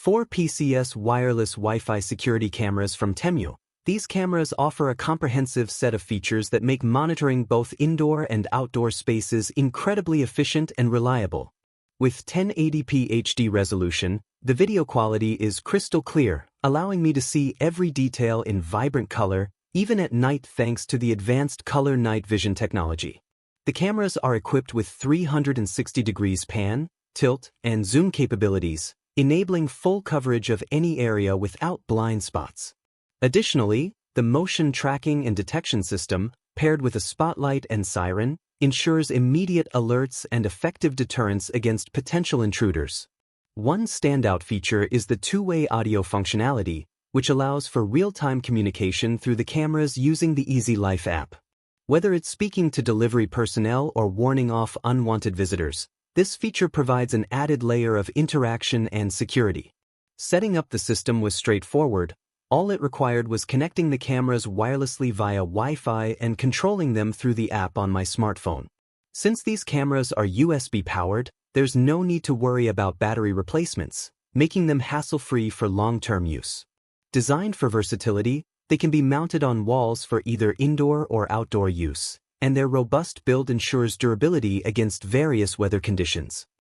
4 PCS Wireless WiFi Security Cameras from Temu. These cameras offer a comprehensive set of features that make monitoring both indoor and outdoor spaces incredibly efficient and reliable. With 1080p HD resolution, the video quality is crystal clear, allowing me to see every detail in vibrant color, even at night thanks to the advanced color night vision technology. The cameras are equipped with 360 degrees pan, tilt, and zoom capabilities, enabling full coverage of any area without blind spots. Additionally, the motion tracking and detection system, paired with a Spotlight and Siren, ensures immediate alerts and effective deterrence against potential intruders. One standout feature is the two-way audio functionality, which allows for real-time communication through the cameras using the Easy Life app. Whether it's speaking to delivery personnel or warning off unwanted visitors, this feature provides an added layer of interaction and security. Setting up the system was straightforward. All it required was connecting the cameras wirelessly via Wi-Fi and controlling them through the app on my smartphone. Since these cameras are USB powered, there's no need to worry about battery replacements, making them hassle-free for long-term use. Designed for versatility, they can be mounted on walls for either indoor or outdoor use, and their robust build ensures durability against various weather conditions.